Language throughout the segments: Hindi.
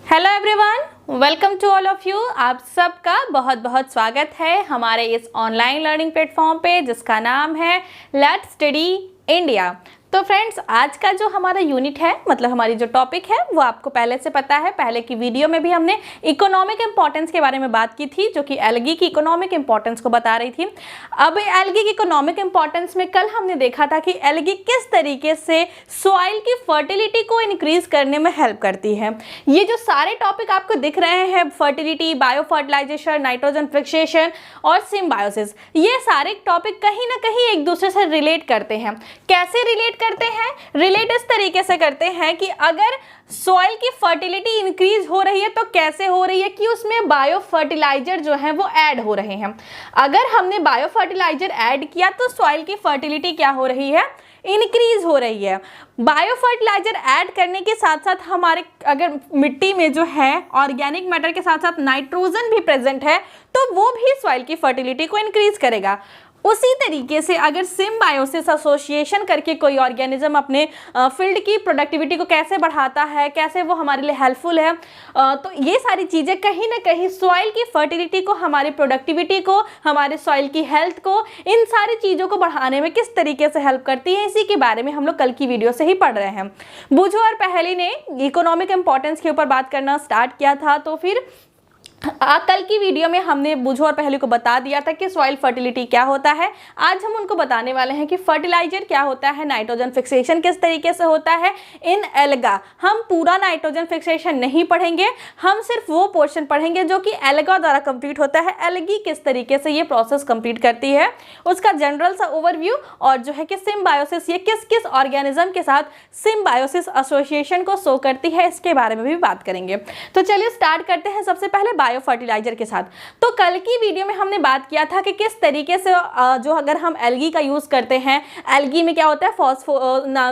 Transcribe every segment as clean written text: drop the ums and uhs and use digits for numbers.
Hello everyone, welcome to all of you. आप सबका बहुत बहुत स्वागत है हमारे इस ऑनलाइन लर्निंग प्लेटफॉर्म पे जिसका नाम है लेट्स स्टडी इंडिया। तो फ्रेंड्स, आज का जो हमारा यूनिट है, मतलब हमारी जो टॉपिक है, वो आपको पहले से पता है। पहले की वीडियो में भी हमने इकोनॉमिक इंपॉर्टेंस के बारे में बात की थी, जो कि एल्गी की इकोनॉमिक इंपॉर्टेंस को बता रही थी। अब एल्गी की इकोनॉमिक इंपॉर्टेंस में कल हमने देखा था कि एल्गी किस तरीके से सॉइल की फर्टिलिटी को इंक्रीज करने में हेल्प करती है। ये जो सारे टॉपिक आपको दिख रहे हैं, fertility, bio fertilisation, nitrogen fixation और सिम्बायोसिस, ये सारे टॉपिक कहीं ना कहीं एक दूसरे से रिलेट करते हैं। कैसे रिलेट करते हैं? रिलेट इस तरीके से करते हैं कि अगर सॉइल की फर्टिलिटी इंक्रीज हो रही है तो कैसे हो रही है कि उसमें बायो फर्टिलाइजर जो है वो ऐड हो रहे हैं। अगर हमने बायो फर्टिलाइजर ऐड किया तो सॉइल की फर्टिलिटी क्या हो रही है? इंक्रीज हो रही है। बायो फर्टिलाइजर ऐड करने के साथ साथ हमारे अगर मिट्टी में जो है ऑर्गेनिक मैटर के साथ साथ नाइट्रोजन भी प्रेजेंट है तो वो भी सॉइल की फर्टिलिटी को इंक्रीज करेगा। उसी तरीके से अगर सिम्बायोसिस एसोसिएशन करके कोई ऑर्गेनिज्म अपने फील्ड की प्रोडक्टिविटी को कैसे बढ़ाता है, कैसे वो हमारे लिए हेल्पफुल है, तो ये सारी चीज़ें कहीं ना कहीं सॉइल की फर्टिलिटी को, हमारी प्रोडक्टिविटी को, हमारे सॉइल की हेल्थ को, इन सारी चीज़ों को बढ़ाने में किस तरीके से हेल्प करती है, इसी के बारे में हम लोग कल की वीडियो से ही पढ़ रहे हैं। बुझो और पहेली ने इकोनॉमिक इंपॉर्टेंस के ऊपर बात करना स्टार्ट किया था, तो फिर कल की वीडियो में हमने बुझो और पहेली को बता दिया था कि सॉइल फर्टिलिटी क्या होता है। आज हम उनको बताने वाले हैं कि फर्टिलाइजर क्या होता है, नाइट्रोजन फिक्सेशन किस तरीके से होता है इन एल्गा। हम पूरा नाइट्रोजन फिक्सेशन नहीं पढ़ेंगे, हम सिर्फ वो पोर्शन पढ़ेंगे जो कि एल्गा द्वारा कंप्लीट होता है। एल्गी किस तरीके से ये प्रोसेस कंप्लीट करती है, उसका जनरल सा ओवरव्यू, और जो है कि सिम्बायोसिस, ये किस किस ऑर्गेनिज्म के साथ सिम्बायोसिस एसोसिएशन को शो करती है, इसके बारे में भी बात करेंगे। तो चलिए स्टार्ट करते हैं सबसे पहले बायो फर्टिलाइजर के साथ। तो कल की वीडियो में हमने बात किया था कि किस तरीके से जो अगर हम एल्गी का यूज करते हैं, एल्गी में क्या होता है,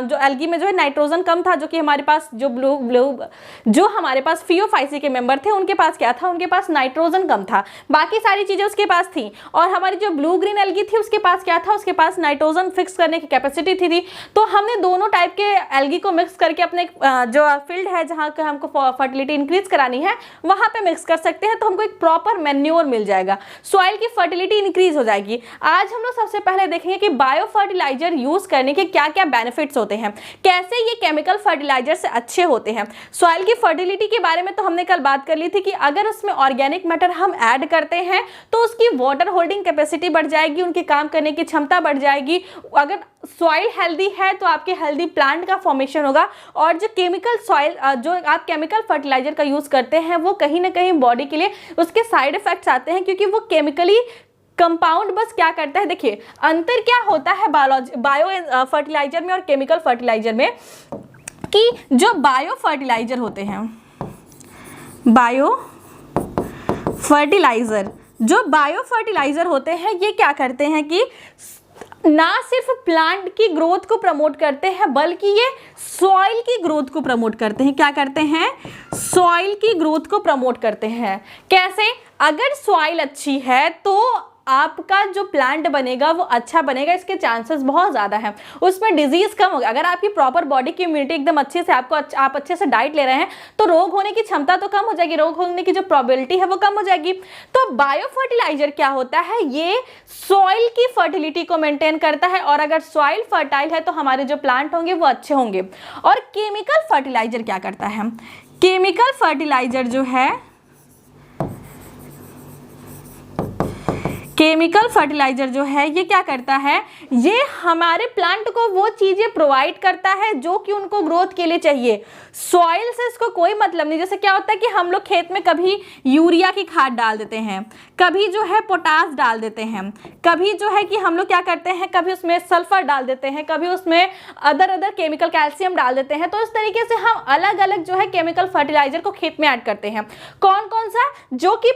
जो एल्गी में जो है नाइट्रोजन कम था, जो कि हमारे पास जो हमारे पास फियोफाइसी के मेंबर थे उनके पास क्या था, उनके पास नाइट्रोजन कम था, बाकी सारी चीजें उसके पास थी। और हमारी जो ब्लू ग्रीन एल्गी थी उसके पास क्या था, उसके पास नाइट्रोजन फिक्स करने की कैपेसिटी थी। तो हमने दोनों टाइप के एल्गी को मिक्स करके अपने जो फील्ड है जहाँ हमको फर्टिलिटी इंक्रीज करानी है वहां पे मिक्स कर सकते हैं, तो हमको एक प्रॉपर मैन्योर मिल जाएगा, सॉइल की फर्टिलिटी इंक्रीज हो जाएगी। आज हम लोग सबसे पहले देखेंगे कि बायो फर्टिलाइजर यूज करने के क्या क्या बेनिफिट्स होते हैं, कैसे ये केमिकल फर्टिलाइजर से अच्छे होते हैं। सॉइल की फर्टिलिटी के बारे में तो हमने कल बात कर ली थी कि अगर उसमें ऑर्गेनिक मैटर हम ऐड करते हैं तो उसकी वाटर होल्डिंग कैपेसिटी बढ़ जाएगी, उनकी काम करने की क्षमता बढ़ जाएगी। अगर सॉइल हेल्दी है तो आपके हेल्दी प्लांट का फॉर्मेशन होगा, और जो केमिकल सॉइल जो आप केमिकल फर्टिलाइजर का यूज करते हैं वो कहीं ना कहीं बॉडी के लिए उसके साइड इफेक्ट्स आते हैं, क्योंकि वो केमिकली कंपाउंड बस क्या करता है, देखिए अंतर क्या होता है बायो फर्टिलाइजर में और केमिकल फर्टिलाइजर में, कि जो बायो फर्टिलाइजर होते हैं, जो बायो फर्टिलाइजर होते हैं ये क्या करते हैं कि ना सिर्फ प्लांट की ग्रोथ को प्रमोट करते हैं बल्कि ये सॉइल की ग्रोथ को प्रमोट करते हैं। क्या करते हैं? सॉइल की ग्रोथ को प्रमोट करते हैं। कैसे? अगर सॉइल अच्छी है तो आपका जो प्लांट बनेगा वो अच्छा बनेगा, इसके चांसेस बहुत ज़्यादा हैं, उसमें डिजीज कम होगा। अगर आपकी प्रॉपर बॉडी की इम्यूनिटी एकदम अच्छे से आप अच्छे से डाइट ले रहे हैं तो रोग होने की क्षमता तो कम हो जाएगी, रोग होने की जो प्रोबेबिलिटी है वो कम हो जाएगी। तो बायो फर्टिलाइजर क्या होता है, ये सॉइल की फर्टिलिटी को मेंटेन करता है, और अगर सॉइल फर्टाइल है तो हमारे जो प्लांट होंगे वो अच्छे होंगे। और केमिकल फर्टिलाइजर क्या करता है? केमिकल फर्टिलाइजर जो है ये क्या करता है, ये हमारे प्लांट को वो चीजें प्रोवाइड करता है जो कि उनको ग्रोथ के लिए चाहिए। सॉइल से इसको कोई मतलब नहीं। जैसे क्या होता है कि हम लोग खेत में कभी यूरिया की खाद डाल देते हैं, कभी जो है पोटास डाल देते हैं, कभी जो है कि हम लोग क्या करते हैं, कभी उसमें सल्फर डाल देते हैं, कभी उसमें अदर केमिकल कैल्शियम डाल देते हैं। तो इस तरीके से हम अलग अलग जो है केमिकल फर्टिलाइजर को खेत में ऐड करते हैं। कौन कौन सा? जो कि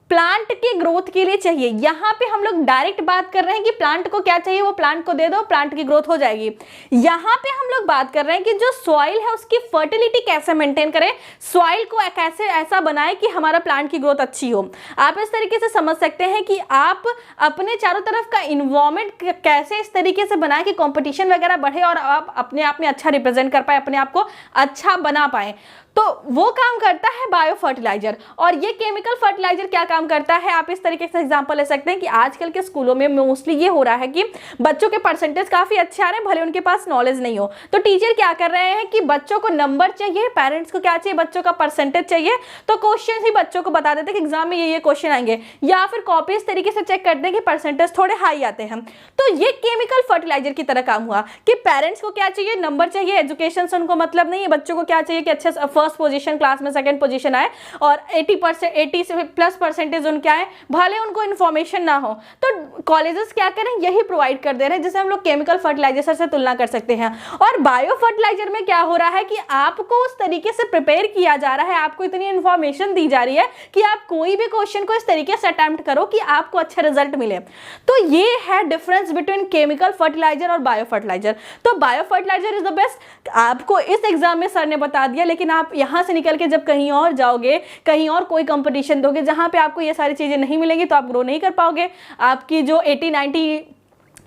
प्लांट की ग्रोथ के लिए चाहिए। यहाँ पे हम लोग डायरेक्ट बात कर रहे हैं कि प्लांट को क्या चाहिए वो प्लांट को दे दो, प्लांट की ग्रोथ हो जाएगी। यहाँ पे हम लोग बात कर रहे हैं कि जो सॉइल है उसकी फर्टिलिटी कैसे मेंटेन करें, सॉइल को कैसे ऐसा बनाए कि हमारा प्लांट की ग्रोथ अच्छी हो। आप इस तरीके से समझ सकते हैं कि आप अपने चारों तरफ का इन्वायरमेंट कैसे इस तरीके से बनाए कि कंपटीशन वगैरह बढ़े और आप अपने आप में अच्छा रिप्रेजेंट कर पाए, अपने आप को अच्छा बना पाए। तो वो काम करता है बायो फर्टिलाइजर। और ये केमिकल फर्टिलाइजर क्या काम करता है, आप इस तरीके से एग्जांपल ले सकते हैं कि आजकल के स्कूलों में मोस्टली ये हो रहा है कि बच्चों के परसेंटेज काफी अच्छे आ रहे हैं, भले उनके पास नॉलेज नहीं हो, तो टीचर क्या कर रहे हैं कि बच्चों को नंबर चाहिए, पेरेंट्स को क्या चाहिए, बच्चों का परसेंटेज चाहिए, तो क्वेश्चन ही बच्चों को बता देते हैं कि एग्जाम में ये क्वेश्चन आएंगे, या फिर कॉपी इस तरीके से चेक करते हैं कि परसेंटेज थोड़े हाई आते हैं। तो ये केमिकल फर्टिलाइजर की तरह काम हुआ कि पेरेंट्स को क्या चाहिए, नंबर चाहिए, एजुकेशन से उनको मतलब नहीं है, बच्चों को क्या चाहिए कि अच्छे फर्स्ट पोजीशन, क्लास में सेकंड पोजीशन आए और 80 से प्लस परसेंटेज उनके आए, भले उनको इन्फॉर्मेशन ना हो। तो कॉलेजेस क्या करें, यही प्रोवाइड कर दे रहे हैं, जिसे हम लोग केमिकल फर्टिलाइजर से तुलना कर सकते हैं। और बायो फर्टिलाइजर में क्या हो रहा है कि आपको उस तरीके से प्रिपेयर किया जा रहा है, आपको इतनी इन्फॉर्मेशन दी जा रही है कि आप कोई भी क्वेश्चन को इस तरीके से अटेम्प्ट करो कि आपको अच्छा रिजल्ट मिले। तो ये है डिफरेंस बिटवीन केमिकल फर्टिलाइजर और बायो फर्टिलाइजर। तो bio fertiliser is the best, आपको इस एग्जाम में सर ने बता दिया, लेकिन आप यहां से निकल के जब कहीं और जाओगे, कहीं और कोई कंपटीशन दोगे जहां पे आपको ये सारी चीजें नहीं मिलेंगी, तो आप ग्रो नहीं कर पाओगे। आपकी जो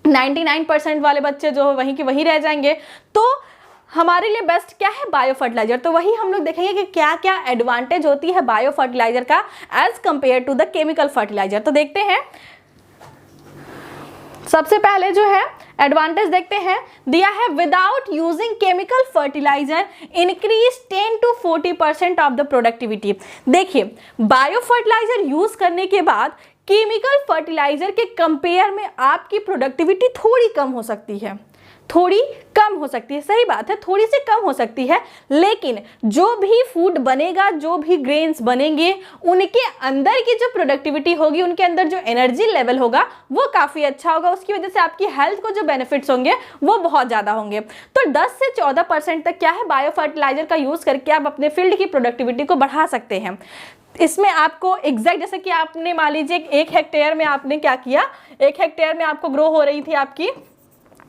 99% वाले बच्चे जो वहीं के वहीं रह जाएंगे। तो हमारे लिए बेस्ट क्या है, बायो फर्टिलाइजर। तो वही हम लोग देखेंगे कि क्या क्या एडवांटेज होती है बायो फर्टिलाइजर का as compared to the chemical fertiliser. तो देखते हैं, सबसे पहले जो है एडवांटेज देखते हैं, दिया है without using chemical fertiliser increase 10 to 40% of the productivity. देखिए, बायो फर्टिलाइजर यूज करने के बाद केमिकल फर्टिलाइजर के कंपेयर में आपकी प्रोडक्टिविटी थोड़ी कम हो सकती है, थोड़ी कम हो सकती है, सही बात है, थोड़ी सी कम हो सकती है, लेकिन जो भी फूड बनेगा, जो भी ग्रेन्स बनेंगे, उनके अंदर की जो प्रोडक्टिविटी होगी, उनके अंदर जो एनर्जी लेवल होगा वो काफ़ी अच्छा होगा। उसकी वजह से आपकी हेल्थ को जो बेनिफिट्स होंगे वो बहुत ज़्यादा होंगे। तो 10 से 14% तक क्या है, बायो फर्टिलाइजर का यूज़ करके आप अपने फील्ड की प्रोडक्टिविटी को बढ़ा सकते हैं। इसमें आपको एग्जैक्ट, जैसे कि आपने मान लीजिए 1 हेक्टेयर में आपने क्या किया, 1 हेक्टेयर में आपको ग्रो हो रही थी आपकी,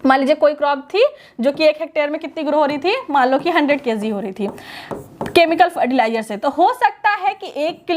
मान लीजिए कोई क्रॉप थी जो कि 1 हेक्टेयर में कितनी ग्रो हो रही थी, मान लो कि 100 kg हो रही थी केमिकल फर्टिलाइजर से। तो हो सकता है कि एक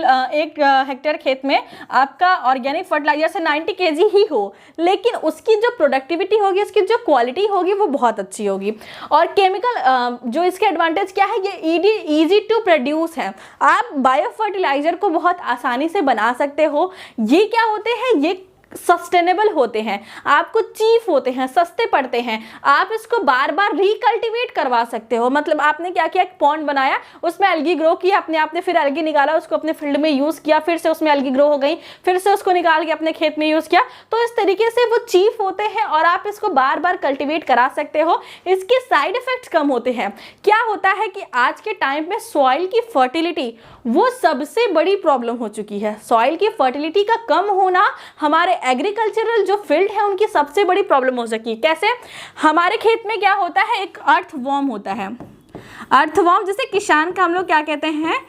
हेक्टेयर खेत में आपका ऑर्गेनिक फर्टिलाइजर से 90 kg ही हो, लेकिन उसकी जो प्रोडक्टिविटी होगी, उसकी जो क्वालिटी होगी वो बहुत अच्छी होगी। और केमिकल जो इसके एडवांटेज क्या है, ये ईजी टू प्रोड्यूस है, आप बायो फर्टिलाइजर को बहुत आसानी से बना सकते हो। ये क्या होते हैं, ये सस्टेनेबल होते हैं, आपको चीप होते हैं, सस्ते पड़ते हैं, आप इसको बार बार रिकल्टिवेट करवा सकते हो। मतलब आपने क्या किया, एक पॉन्ड बनाया, उसमें एल्गी ग्रो किया अपने आप ने, फिर एल्गी निकाला, उसको अपने फील्ड में यूज़ किया, फिर से उसमें एल्गी ग्रो हो गई, फिर से उसको निकाल के अपने खेत में यूज़ किया। तो इस तरीके से वो चीप होते हैं और आप इसको बार बार कल्टिवेट करा सकते हो। इसके साइड इफेक्ट्स कम होते हैं। क्या होता है कि आज के टाइम में सॉइल की फर्टिलिटी वो सबसे बड़ी प्रॉब्लम हो चुकी है। सॉइल की फर्टिलिटी का कम होना हमारे एग्रीकल्चरल जो फील्ड है उनकी सबसे बड़ी प्रॉब्लम हो सकी। कैसे, हमारे खेत में क्या होता है, एक अर्थवॉर्म होता है, अर्थवॉर्म जिसे किसान का हम लोग क्या कहते हैं,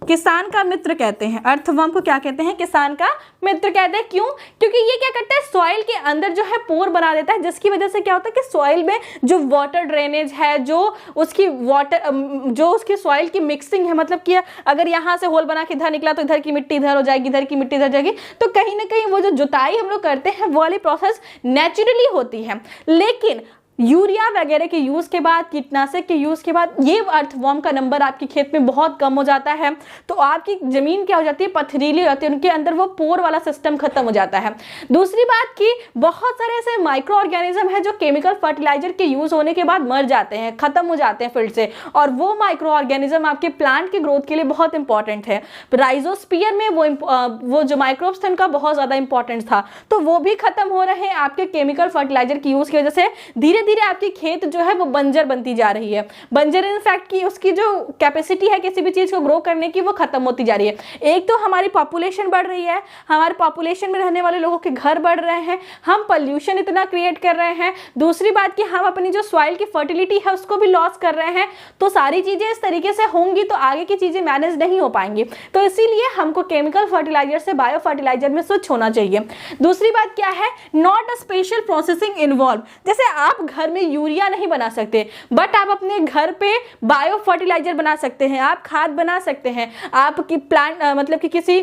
किसान का मित्र कहते हैं। अर्थवर्म को क्या कहते हैं, किसान का मित्र कहते हैं। क्यों, क्योंकि ये क्या करता है, सॉइल के अंदर जो है पोर बना देता है, जिसकी वजह से क्या होता है कि सॉइल में जो वाटर ड्रेनेज है, जो उसकी सॉइल की मिक्सिंग है, मतलब कि अगर यहाँ से होल बना के इधर निकला तो इधर की मिट्टी इधर हो जाएगी, इधर की मिट्टी इधर जाएगी, तो कहीं ना कहीं वो जो जुताई हम लोग करते हैं वो वाली प्रोसेस नेचुरली होती है। लेकिन यूरिया वगैरह के यूज़ के बाद, कीटनाशक के यूज़ के बाद ये अर्थवर्म का नंबर आपके खेत में बहुत कम हो जाता है। तो आपकी ज़मीन क्या हो जाती है, पथरीली हो जाती है, उनके अंदर वो पोर वाला सिस्टम खत्म हो जाता है। दूसरी बात कि बहुत सारे ऐसे माइक्रो ऑर्गेनिज्म है जो केमिकल फर्टिलाइजर के यूज़ होने के बाद मर जाते हैं, खत्म हो जाते हैं फील्ड से, और वो माइक्रो ऑर्गेनिज्म आपके प्लांट की ग्रोथ के लिए बहुत इंपॉर्टेंट है। राइजोस्फीयर में वो जो माइक्रोब्स थे उनका बहुत ज़्यादा इंपॉर्टेंस था, तो वो भी खत्म हो रहे हैं आपके केमिकल फर्टिलाइजर की यूज़ की वजह से। धीरे धीरे आपकी खेत जो है वो बंजर बनती जा रही है। बंजर इनफैक्ट की उसकी जो कैपेसिटी है किसी भी चीज को ग्रो करने की वो खत्म होती जा रही है। एक तो हमारी पॉपुलेशन बढ़ रही है, हमारे पॉपुलेशन में रहने वाले लोगों के घर बढ़ रहे हैं, हम पॉल्यूशन इतना क्रिएट कर रहे हैं। दूसरी बात कि हम अपनी जो सॉइल की फर्टिलिटी है उसको भी लॉस कर रहे हैं। तो सारी चीजें इस तरीके से होंगी तो आगे की चीजें मैनेज नहीं हो पाएंगी। तो इसीलिए हमको केमिकल फर्टिलाइजर से बायो फर्टिलाइजर में स्विच होना चाहिए। दूसरी बात क्या है, not a special processing involve. जैसे आप घर में यूरिया नहीं बना सकते, बट आप अपने घर पे बायो फर्टिलाइजर बना सकते हैं, आप खाद बना सकते हैं। आपकी प्लांट मतलब कि किसी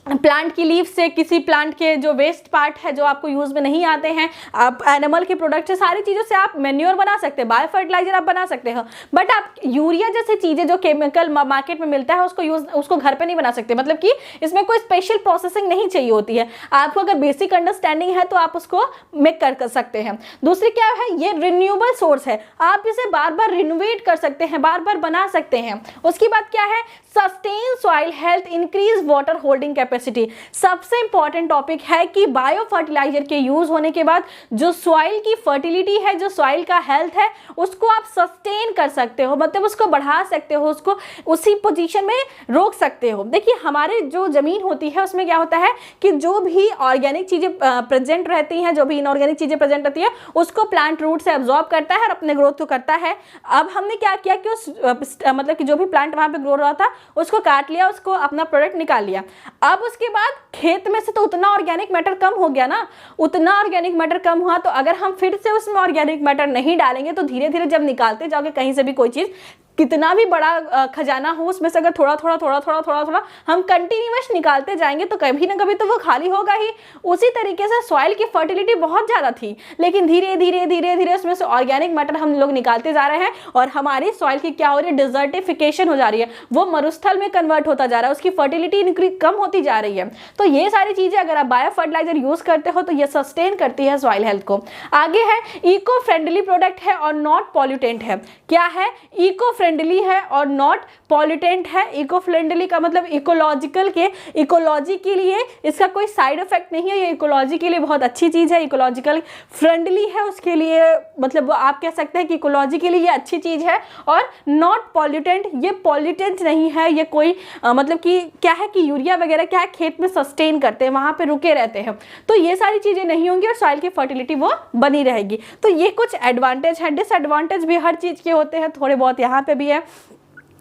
प्लांट की लीफ से, किसी प्लांट के जो वेस्ट पार्ट है जो आपको यूज में नहीं आते हैं, आप एनिमल के प्रोडक्ट से, सारी चीज़ों से आप मैन्योर बना सकते हैं, बायो फर्टिलाइजर आप बना सकते हैं। बट आप यूरिया जैसी चीज़ें जो केमिकल मार्केट में मिलता है उसको घर पे नहीं बना सकते, मतलब कि इसमें कोई स्पेशल प्रोसेसिंग नहीं चाहिए होती है। आपको अगर बेसिक अंडरस्टैंडिंग है तो आप उसको मेक कर सकते हैं। दूसरी क्या है, ये रिन्यूएबल सोर्स है, आप इसे बार बार रिनोवेट कर सकते हैं, बार बार बना सकते हैं। उसकी बात क्या है, sustain soil health, increase water holding capacity. सबसे इंपॉर्टेंट टॉपिक है कि बायो फर्टिलाइजर के यूज होने के बाद जो सॉइल की फर्टिलिटी है, जो सॉइल का हेल्थ है, उसको आप सस्टेन कर सकते हो, मतलब उसको बढ़ा सकते हो, उसको उसी पोजीशन में रोक सकते हो। देखिए हमारे जो जमीन होती है उसमें क्या होता है कि जो भी ऑर्गेनिक चीजें प्रेजेंट रहती हैं, जो भी इनऑर्गेनिक चीजें प्रेजेंट रहती है, उसको प्लांट रूट से एब्जॉर्ब करता है और अपने ग्रोथ को करता है। अब हमने क्या किया कि उस मतलब कि जो भी प्लांट वहां पे ग्रो रहा था उसको काट लिया, उसको अपना प्रोडक्ट निकाल लिया। अब उसके बाद खेत में से तो उतना ऑर्गेनिक मैटर कम हो गया ना, उतना ऑर्गेनिक मैटर कम हुआ, तो अगर हम फिर से उसमें ऑर्गेनिक मैटर नहीं डालेंगे तो धीरे धीरे जब निकालते जाओगे कहीं से भी कोई चीज, कितना भी बड़ा खजाना हो उसमें से अगर थोड़ा थोड़ा थोड़ा थोड़ा थोड़ा थोड़ा हम कंटिन्यूअस निकालते जाएंगे तो कभी ना कभी तो वो खाली होगा ही। उसी तरीके से सॉइल की फर्टिलिटी बहुत ज़्यादा थी, लेकिन धीरे धीरे धीरे धीरे उसमें से ऑर्गेनिक मैटर हम लोग निकालते जा रहे हैं और हमारी सॉइल की क्या हो रही है, डिजर्टिफिकेशन हो जा रही है, वो मरुस्थल में कन्वर्ट होता जा रहा है, उसकी फर्टिलिटी कम होती जा रही है। तो ये सारी चीज़ें अगर आप बायो फर्टिलाइजर यूज करते हो तो ये सस्टेन करती है सॉइल हेल्थ को। आगे है इको फ्रेंडली प्रोडक्ट है और नॉट पॉल्यूटेंट है। क्या है, इको फ्रेंडली है और नॉट पॉल्यूटेंट है। इको फ्रेंडली का मतलब इकोलॉजिकल के, इकोलॉजी के लिए इसका कोई साइड इफेक्ट नहीं है, ये इकोलॉजी के लिए बहुत अच्छी चीज़ है। इकोलॉजिकल फ्रेंडली है, उसके लिए मतलब आप कह सकते हैं कि इकोलॉजी के लिए ये अच्छी चीज़ है। और नॉट पॉल्यूटेंट, ये पॉल्यूटेंट नहीं है, ये कोई मतलब कि क्या है कि यूरिया वगैरह क्या है खेत में सस्टेन करते हैं, वहाँ पे रुके रहते हैं, तो ये सारी चीज़ें नहीं होंगी और सॉइल की फर्टिलिटी वो बनी रहेगी। तो ये कुछ एडवांटेज है। डिसएडवांटेज भी हर चीज़ के होते हैं, थोड़े बहुत यहाँ पे भी है,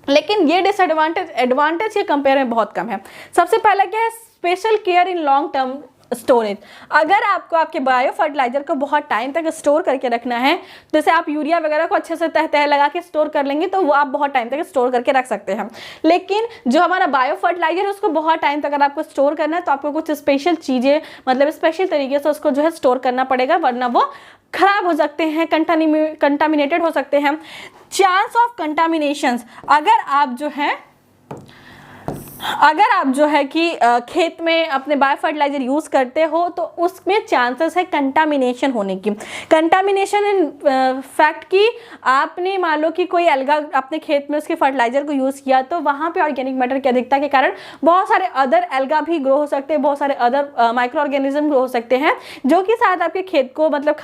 लेकिन ये डिसएडवांटेज एडवांटेज के कंपेयर में बहुत कम है। सबसे पहला क्या है, special care in long term storage. अगर आपको आपके बायो फर्टिलाइजर को बहुत टाइम तक स्टोर करके रखना है, जैसे आप यूरिया वगैरह को अच्छे से तह लगा के स्टोर कर लेंगे तो वो आप बहुत टाइम तक स्टोर करके रख सकते हैं। लेकिन जो हमारा बायो फर्टिलाइजर है उसको बहुत टाइम तक अगर आपको स्टोर करना है तो आपको कुछ स्पेशल चीज़ें, मतलब स्पेशल तरीके से उसको जो है स्टोर करना पड़ेगा, वरना वो खराब हो सकते हैं, कंटामिनेटेड हो सकते हैं। चांस ऑफ कंटामिनेशंस, अगर आप जो है कि खेत में अपने बायो फर्टिलाइजर यूज़ करते हो तो उसमें चांसेस है कंटामिनेशन होने की। कंटामिनेशन इन फैक्ट कि आपने मान लो कि कोई अलगा अपने खेत में उसके फर्टिलाइजर को यूज़ किया तो वहाँ पे ऑर्गेनिक मैटर की अधिकता के कारण बहुत सारे अदर अलगा भी ग्रो हो सकते हैं, बहुत सारे अदर माइक्रो ऑर्गेनिज्म ग्रो हो सकते हैं जो कि शायद आपके खेत को मतलब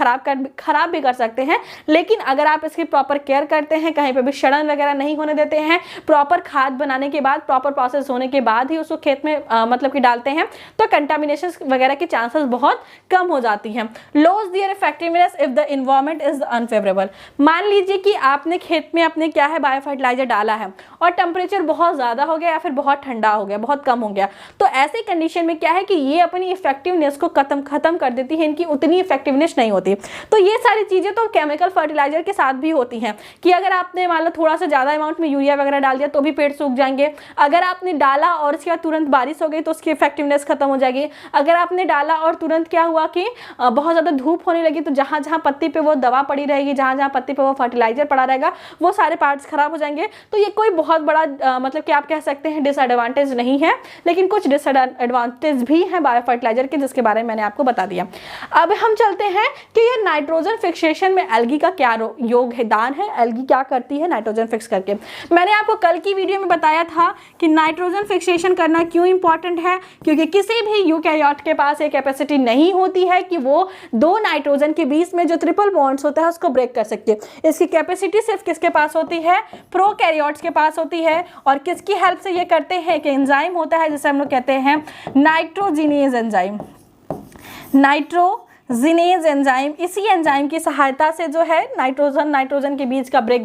खराब भी कर सकते हैं। लेकिन अगर आप इसकी प्रॉपर केयर करते हैं, कहीं पर भी सड़न वगैरह नहीं होने देते हैं, प्रॉपर खाद बनाने के बाद, प्रॉपर प्रोसेस होने के बाद ही उसको खेत में मतलब कि डालते हैं, तो कंटामिनेशन वगैरह की चांसेस बहुत कम हो जाती हैं। Loss their effectiveness if the environment is unfavourable. मान लीजिए कि आपने खेत में अपने क्या है बायो फर्टिलाइजर डाला है और टेम्परेचर बहुत ज़्यादा हो गया या फिर बहुत ठंडा हो गया, बहुत कम हो गया, तो ऐसी कंडीशन में क्या है कि ये अपनी इफेक्टिवनेस को खत्म कर देती है, इनकी उतनी इफेक्टिवनेस नहीं होती। तो ये सारी चीज़ें तो केमिकल फर्टिलाइजर के साथ भी होती हैं कि अगर आपने मान लो थोड़ा सा ज़्यादा अमाउंट में यूरिया वगैरह डाल दिया तो भी पेड़ सूख जाएंगे। अगर आपने डाला और उसके बाद तुरंत बारिश हो गई तो उसकी इफेक्टिवनेस खत्म हो जाएगी। अगर आपने डाला और तुरंत क्या हुआ कि बहुत ज़्यादा धूप होने लगी तो जहाँ जहाँ पत्ती पे वो दवा पड़ी रहेगी, जहाँ जहाँ पत्ती पे वो फर्टिलाइजर पड़ा रहेगा, वो सारे पार्ट्स खराब हो जाएंगे। तो ये कोई बहुत बड़ा मतलब कि आप कह सकते हैं डिसएडवांटेज नहीं है, लेकिन कुछ डिसएडवांटेज भी हैं बायो फर्टिलाइजर के, जिसके बारे में मैंने आपको बता दिया। अब हम चलते हैं कि ये नाइट्रोजन फिक्सेशन में एल्गी का क्या योगदान है, एल्गी क्या करती है नाइट्रोजन फिक्स करके। मैंने आपको कल की वीडियो में बताया था कि नाइट्रोजन फिक्सेशन करना क्यों इंपॉर्टेंट है, क्योंकि किसी भी यूकैरियोट के पास एक कैपेसिटी नहीं होती है कि वो दो नाइट्रोजन के बीच में जो ट्रिपल बॉन्ड्स होता है उसको ब्रेक कर सकते। इसकी कैपेसिटी सिर्फ किसके पास होती है, प्रोकैरियोट्स के पास होती है। और किसकी हेल्प से ये करते हैं, कि एंजाइम होता है जिसे हम लोग कहते हैं नाइट्रोजिनेज एंजाइम। नाइट्रोजिनेज एंजाइम, इसी एंजाइम की सहायता से जो है नाइट्रोजन के बीच का ब्रेक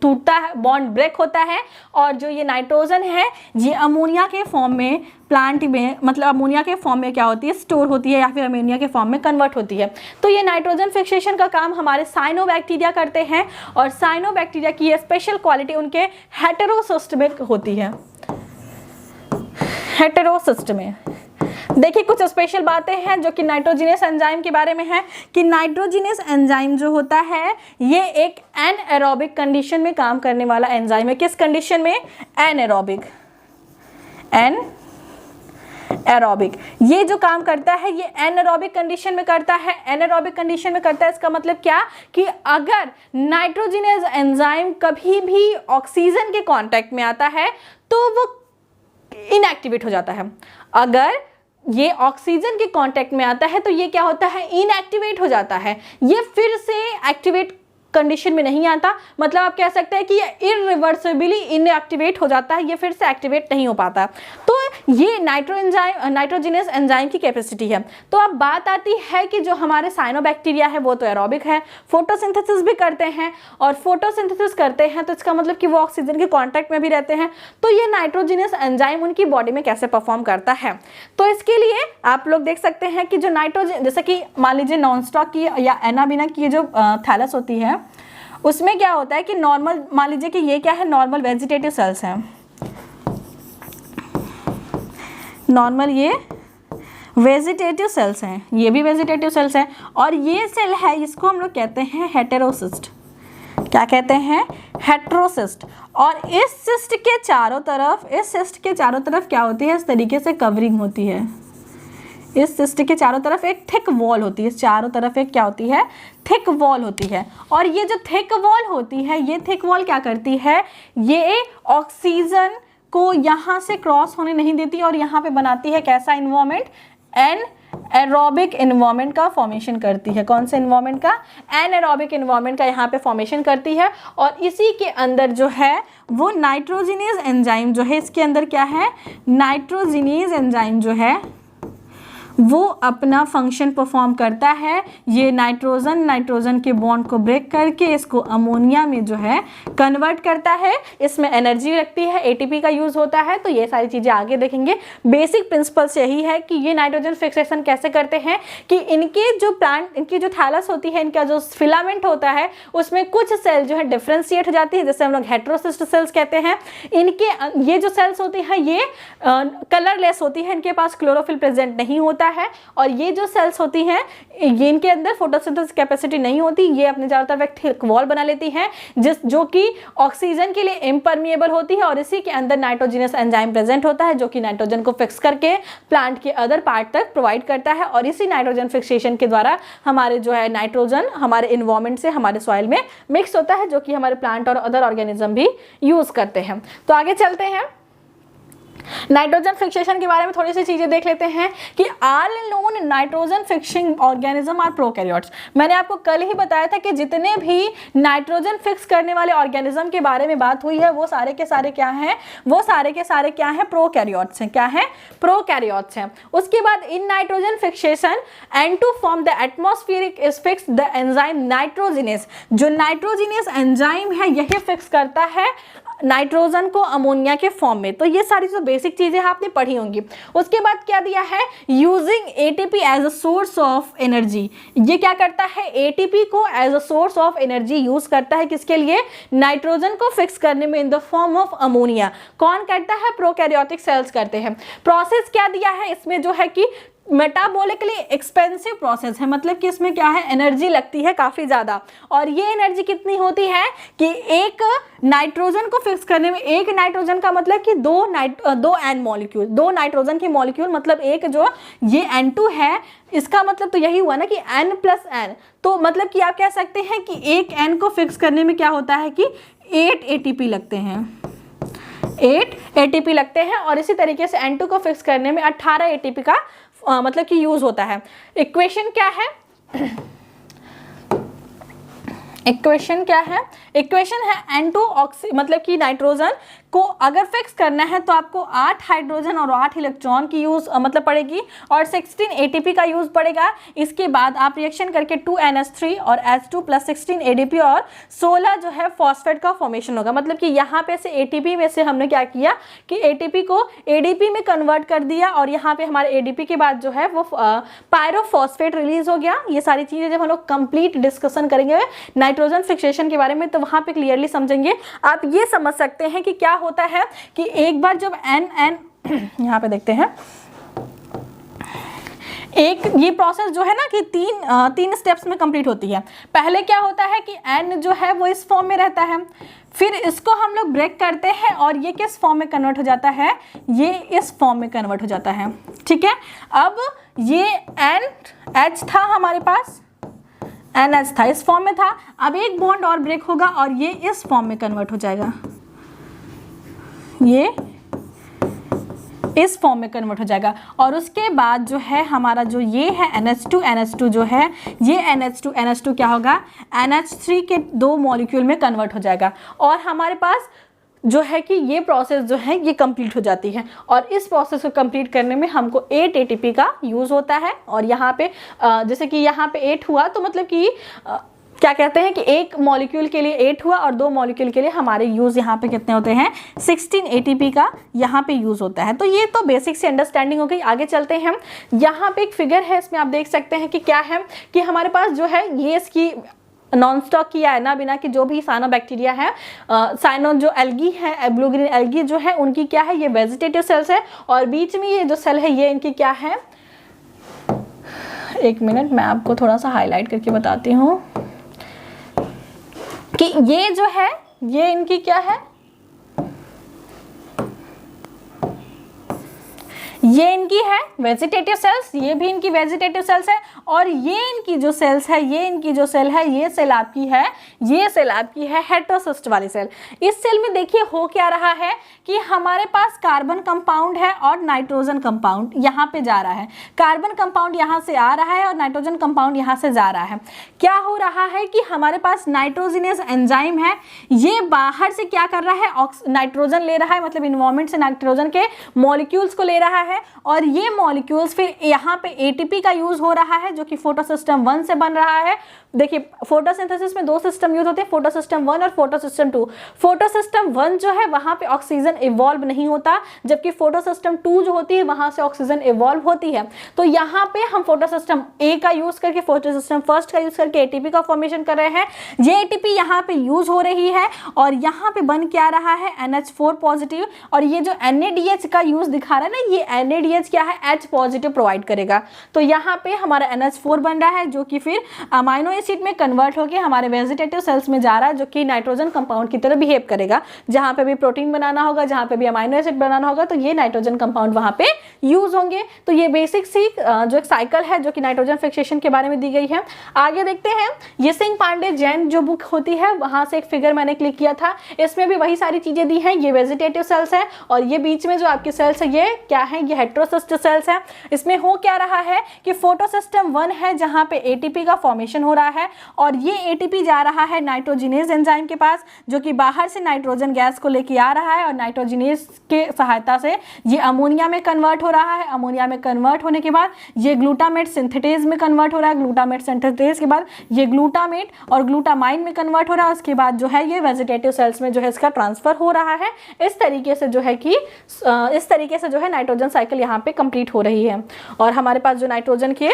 टूटता है, बॉन्ड ब्रेक होता है, और जो ये नाइट्रोजन है ये अमोनिया के फॉर्म में प्लांट में, मतलब अमोनिया के फॉर्म में क्या होती है, स्टोर होती है या फिर अमोनिया के फॉर्म में कन्वर्ट होती है। तो ये नाइट्रोजन फिक्सेशन का काम हमारे साइनोबैक्टीरिया करते हैं, और साइनोबैक्टीरिया की ये स्पेशल क्वालिटी उनके हेटेरोसिस्ट में होती है। हेटेरोसिस्ट में देखिए कुछ स्पेशल बातें हैं जो कि नाइट्रोजिनस एंजाइम के बारे में है कि नाइट्रोजिनस एंजाइम जो होता है ये एक एनएरोबिक कंडीशन में काम करने वाला एंजाइम है। किस कंडीशन में? एनएरोबिक। एरोबिक ये जो काम करता है ये एनएरोबिक कंडीशन में करता है। एनएरोबिक कंडीशन में करता है इसका मतलब क्या कि अगर नाइट्रोजिनस एंजाइम कभी भी ऑक्सीजन के कांटेक्ट में आता है तो वो इनएक्टिवेट हो जाता है। अगर ये ऑक्सीजन के कांटेक्ट में आता है तो ये क्या होता है? इनएक्टिवेट हो जाता है। ये फिर से एक्टिवेट कंडीशन में नहीं आता, मतलब आप कह सकते हैं कि ये इरिवर्सिबली इनएक्टिवेट हो जाता है, ये फिर से एक्टिवेट नहीं हो पाता। तो ये नाइट्रोजिनस एंजाइम की कैपेसिटी है। तो अब बात आती है कि जो हमारे साइनोबैक्टीरिया है वो तो एरोबिक है, फोटोसिंथेसिस भी करते हैं, और फोटोसिंथेसिस करते हैं तो इसका मतलब कि वो ऑक्सीजन के कांटेक्ट में भी रहते हैं। तो ये नाइट्रोजिनस एंजाइम उनकी बॉडी में कैसे परफॉर्म करता है, तो इसके लिए आप लोग देख सकते हैं कि जो नाइट्रोजन, जैसे कि मान लीजिए नॉनस्टॉक की या एनाबिना की जो थैलस होती है उसमें क्या होता है कि नॉर्मल, मान लीजिए कि ये क्या है, नॉर्मल वेजिटेटिव सेल्स हैं, नॉर्मल ये वेजिटेटिव सेल्स हैं, ये भी वेजिटेटिव सेल्स हैं, और ये सेल है इसको हम लोग कहते हैं हेटेरोसिस्ट। क्या कहते हैं? हेटेरोसिस्ट। और इस सिस्ट के चारों तरफ क्या होती है? इस तरीके से कवरिंग होती है। इस सिस्ट के चारों तरफ एक थिक वॉल होती है, चारों तरफ एक क्या होती है? थिक वॉल होती है। और ये जो थिक वॉल होती है, ये थिक वॉल क्या करती है? ये ऑक्सीजन को यहाँ से क्रॉस होने नहीं देती और यहाँ पे बनाती है कैसा इन्वायरमेंट? एरोबिक इन्वायरमेंट का फॉर्मेशन करती है। कौन से इन्वायरमेंट का? एनारोबिक इन्वायरमेंट का यहाँ पे फॉर्मेशन करती है। और इसी के अंदर जो है वो नाइट्रोजिनस एंजाइम जो है, इसके अंदर क्या है? नाइट्रोजिनस एंजाइम जो है वो अपना फंक्शन परफॉर्म करता है। ये नाइट्रोजन के बॉन्ड को ब्रेक करके इसको अमोनिया में जो है कन्वर्ट करता है। इसमें एनर्जी लगती है, एटीपी का यूज़ होता है। तो ये सारी चीज़ें आगे देखेंगे। बेसिक प्रिंसिपल्स यही है कि ये नाइट्रोजन फिक्सेशन कैसे करते हैं कि इनकी जो थैलस होती है, इनका जो फिलामेंट होता है उसमें कुछ सेल जो है डिफ्रेंशिएट हो जाती है, जैसे हम लोग हेटेरोसिस्ट सेल्स कहते हैं। इनके ये जो सेल्स होती हैं ये कलरलेस होती है, इनके पास क्लोरोफिल प्रेजेंट नहीं होता है। और ये जो सेल्स होती हैं ये इनके अंदर फोटोसिंथेसिस कैपेसिटी नहीं होती, ये अपने चारों तरफ एक थिक वॉल बना लेती हैं जो कि ऑक्सीजन के लिए इम्परमिएबल होती है। और इसी के अंदर नाइट्रोजिनस एंजाइम प्रेजेंट होता है जो कि नाइट्रोजन को फिक्स करके प्लांट के अदर पार्ट तक प्रोवाइड करता है। और इसी नाइट्रोजन फिक्सेशन के द्वारा हमारे जो है नाइट्रोजन हमारे इन्वायरमेंट से हमारे सॉइल में मिक्स होता है, जो कि हमारे प्लांट और अदर ऑर्गेनिज्म भी यूज करते हैं। तो आगे चलते हैं, नाइट्रोजन फिक्सेशन के बारे में थोड़ी सी चीजें देख लेते हैं कि all known nitrogen fixing organism are prokaryotes. मैंने आपको कल ही बताया था कि जितने भी नाइट्रोजन फिक्स करने वाले ऑर्गेनिज्म के बारे में बात हुई है वो सारे के सारे क्या हैं? वो सारे के सारे क्या हैं? प्रोकैरियोट्स हैं। क्या है? प्रोकैरियोट्स हैं। उसके बाद in nitrogen fixation and to form the atmospheric is fix the enzyme nitrogenase. जो नाइट्रोजिनेस एंजाइम है यही फिक्स करता है नाइट्रोजन को अमोनिया के फॉर्म में। तो ये सारी जो बेसिक चीजें आपने पढ़ी होंगी। उसके बाद क्या दिया है? Using ATP as a source of energy. ये क्या करता है? एटीपी को as a source of energy use करता है। किसके लिए? नाइट्रोजन को फिक्स करने में in the form of ammonia. कौन करता है? प्रोकैरियोटिक सेल्स करते हैं। प्रोसेस क्या दिया है इसमें जो है कि मेटाबॉलिकली एक्सपेंसिव प्रोसेस है, मतलब कि इसमें क्या है? एनर्जी लगती है काफ़ी ज़्यादा। और ये एनर्जी कितनी होती है कि एक नाइट्रोजन को फिक्स करने में, एक नाइट्रोजन का मतलब कि दो एन मॉलिक्यूल, दो नाइट्रोजन की मॉलिक्यूल, मतलब एक जो ये N2 है इसका मतलब तो यही हुआ ना कि N+N। तो मतलब कि आप कह सकते हैं कि एक N को फिक्स करने में क्या होता है कि 8 ATP लगते हैं, 8 ATP लगते हैं। और इसी तरीके से N2 को फिक्स करने में 18 ATP का मतलब कि यूज होता है। इक्वेशन क्या है? इक्वेशन क्या है? इक्वेशन है N2 ऑक्सी, मतलब कि नाइट्रोजन को अगर फिक्स करना है तो आपको 8 हाइड्रोजन और 8 इलेक्ट्रॉन की यूज मतलब पड़ेगी और 16 ATP का यूज पड़ेगा। इसके बाद आप रिएक्शन करके 2NH3 और H2 + 16 ADP और 16 जो है फॉस्फेट का फॉर्मेशन होगा। मतलब कि यहाँ पे से ATP में से हमने क्या किया कि ATP को ADP में कन्वर्ट कर दिया और यहाँ पे हमारे ADP के बाद जो है वो पायरोफॉस्फेट रिलीज हो गया। ये सारी चीजें जब हम लोग कंप्लीट डिस्कशन करेंगे नाइट्रोजन फिक्सेशन के बारे में तो वहाँ पे क्लियरली समझेंगे। आप ये समझ सकते हैं कि क्या होता है कि एक बार जब N यहाँ पे देखते हैं, एक ये प्रोसेस जो है ना कि तीन स्टेप्स में कंप्लीट होती है। पहले क्या होता है कि n जो है वो इस फॉर्म में रहता है, फिर इसको हम लोग ब्रेक करते हैं और ये किस फॉर्म में कन्वर्ट हो जाता है, ये इस फॉर्म में कन्वर्ट हो जाता है। ठीक है, अब ये NH था हमारे पास, NH था, इस फॉर्म में था। अब एक बॉन्ड और ब्रेक होगा और ये इस फॉर्म में कन्वर्ट हो जाएगा, ये इस फॉर्म में कन्वर्ट हो जाएगा। और उसके बाद जो है हमारा जो ये है NH2 जो है, ये NH2 क्या होगा, NH3 के 2 मॉलिक्यूल में कन्वर्ट हो जाएगा। और हमारे पास जो है कि ये प्रोसेस जो है ये कंप्लीट हो जाती है। और इस प्रोसेस को कंप्लीट करने में हमको 8 ATP का यूज़ होता है। और यहाँ पे जैसे कि यहाँ पे 8 हुआ तो मतलब कि क्या कहते हैं कि एक मॉलिक्यूल के लिए 8 हुआ और 2 मॉलिक्यूल के लिए हमारे यूज़ यहाँ पे कितने होते हैं, 16 ATP का यहाँ पे यूज़ होता है। तो ये तो बेसिक से अंडरस्टैंडिंग हो गई। आगे चलते हैं हम, यहाँ पे एक फिगर है, इसमें आप देख सकते हैं कि क्या है कि हमारे पास जो है ये इसकी नॉन स्टॉक की या ना बिना की जो भी साइनो बैक्टीरिया है, साइनो जो एल्गी है, ब्लू ग्रीन एल्गी जो है उनकी क्या है, ये वेजिटेटिव सेल्स है। और बीच में ये जो सेल है ये इनकी क्या है, एक मिनट मैं आपको थोड़ा सा हाईलाइट करके बताती हूँ कि ये जो है ये इनकी क्या है, ये इनकी है वेजिटेटिव सेल्स, ये भी इनकी वेजिटेटिव सेल्स है। और ये इनकी जो सेल्स है, ये इनकी जो सेल है, ये सेल आपकी है, ये सेल आपकी है हेटेरोसिस्ट वाली सेल। इस सेल में देखिए हो क्या रहा है कि हमारे पास कार्बन कंपाउंड है और नाइट्रोजन कंपाउंड यहाँ पे जा रहा है। कार्बन कंपाउंड यहाँ से आ रहा है और नाइट्रोजन कंपाउंड यहाँ से जा रहा है। क्या हो रहा है कि हमारे पास नाइट्रोजिनेज एंजाइम है, ये बाहर से क्या कर रहा है, नाइट्रोजन ले रहा है, मतलब इन्वायरमेंट से नाइट्रोजन के मॉलिक्यूल्स को ले रहा है। और ये मॉलिक्यूल्स फिर यहाँ पे ATP का यूज हो रहा है जो कि फोटोसिस्टम 1 से बन रहा है। देखिए फोटोसिंथेसिस में 2 सिस्टम यूज होते हैं, फोटोसिस्टम 1 और फोटोसिस्टम 2। फोटोसिस्टम 1 जो है वहां पे ऑक्सीजन इवॉल्व नहीं होता, जबकि फोटोसिस्टम 2 जो होती है वहां से ऑक्सीजन इवॉल्व होती है। तो यहाँ पे हम फोटोसिस्टम A का यूज करके, फोटोसिस्टम फर्स्ट का यूज करके ATP का फॉर्मेशन कर रहे हैं। ये ATP यहाँ पे यूज हो रही है और यहाँ पे बन क्या रहा है, NH4 पॉजिटिव। और ये जो NADH का यूज दिखा रहा है ना, ये NADH क्या है, H पॉजिटिव प्रोवाइड करेगा। तो यहाँ पे हमारा NH4 बन रहा है जो कि फिर अमाइनो एसिड में कन्वर्ट होकर हमारे वेजिटेटिव सेल्स में जा रहा है, जो कि नाइट्रोजन कंपाउंड की तरह बिहेव करेगा। जहाँ पे भी प्रोटीन बनाना होगा, जहाँ पे भी अमाइनो एसिड बनाना होगा, तो ये नाइट्रोजन कंपाउंड वहाँ पे यूज होंगे। तो ये बेसिक सी जो एक साइकिल है जो कि नाइट्रोजन फिक्सेशन के बारे में दी गई है। आगे देखते हैं, ये सिंह पांडे जैन जो बुक होती है वहाँ से एक फिगर मैंने क्लिक किया था, इसमें भी वही सारी चीजें दी हैं। ये वेजिटेटिव सेल्स है और ये बीच में जो आपकी सेल्स है ये क्या है, ये हेटेरोसिस्ट सेल्स है। इसमें हो क्या रहा है कि फोटोसिस्टम 1 है जहां पे ATP का फॉर्मेशन हो रहा है और ये ATP जा रहा है नाइट्रोजिनेज एंजाइम के पास, जो कि बाहर से नाइट्रोजन गैस को लेके आ रहा है और नाइट्रोजिनेज के सहायता से ये अमोनिया में कन्वर्ट हो रहा है। अमोनिया में कन्वर्ट होने के बाद ये ग्लूटामेट सिंथेटेज में कन्वर्ट हो रहा है। ग्लूटामेट सिंथेटेज के बाद ये ग्लूटामेट और ग्लूटामाइन में कन्वर्ट हो रहा है। उसके बाद जो है ये वेजिटेटिव सेल्स में जो है इसका ट्रांसफर हो रहा है। इस तरीके से जो है कि इस तरीके से जो है नाइट्रोजन साइकिल यहाँ पे कंप्लीट हो रही है। और हमारे पास जो नाइट्रोजन के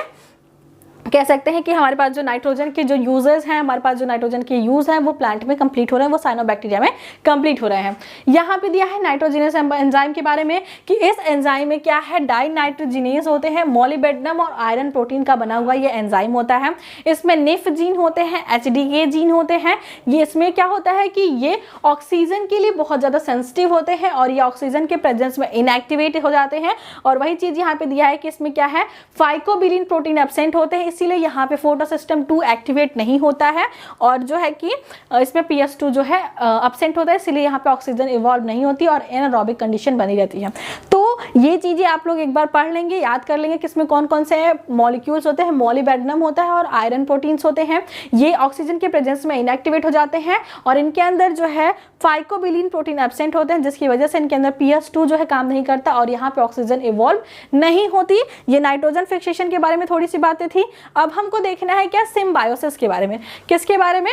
कह सकते हैं कि हमारे पास जो नाइट्रोजन के जो यूजर्स हैं, हमारे पास जो नाइट्रोजन के यूज हैं वो प्लांट में कंप्लीट हो रहे हैं, वो साइनोबैक्टीरिया में कंप्लीट हो रहे हैं। यहाँ पे दिया है नाइट्रोजिनेज एंजाइम के बारे में कि इस एंजाइम में क्या है, डाइनाइट्रोजिनेज होते हैं, मॉलिबेडनम और आयरन प्रोटीन का बना हुआ ये एंजाइम होता है। इसमें निफ जीन होते हैं, HDA जीन होते हैं। ये इसमें क्या होता है कि ये ऑक्सीजन के लिए बहुत ज़्यादा सेंसिटिव होते हैं और ये ऑक्सीजन के प्रेजेंस में इनएक्टिवेट हो जाते हैं। और वही चीज़ यहाँ पे दिया है कि इसमें क्या है, फाइकोबिलिन प्रोटीन एब्सेंट होते हैं, इसीलिए यहाँ पे फोटोसिस्टम 2 एक्टिवेट नहीं होता है। और जो है कि इसमें PS2 जो है एब्सेंट होता है, इसीलिए यहाँ पे ऑक्सीजन इवॉल्व नहीं होती और एनारोबिक कंडीशन बनी रहती है। तो ये चीज़ें आप लोग एक बार पढ़ लेंगे, याद कर लेंगे कि इसमें कौन कौन से मॉलिक्यूल्स होते हैं। मॉलिबेडनम होता है और आयरन प्रोटीन्स होते हैं, ये ऑक्सीजन के प्रेजेंस में इनएक्टिवेट हो जाते हैं और इनके अंदर जो है फाइकोबिलिन प्रोटीन एब्सेंट होते हैं, जिसकी वजह से इनके अंदर PS2 जो है काम नहीं करता और यहाँ पे ऑक्सीजन इवॉल्व नहीं होती। ये नाइट्रोजन फिक्सेशन के बारे में थोड़ी सी बातें थी। अब हमको देखना है क्या, सिम्बायोसिस के बारे में। किसके बारे में,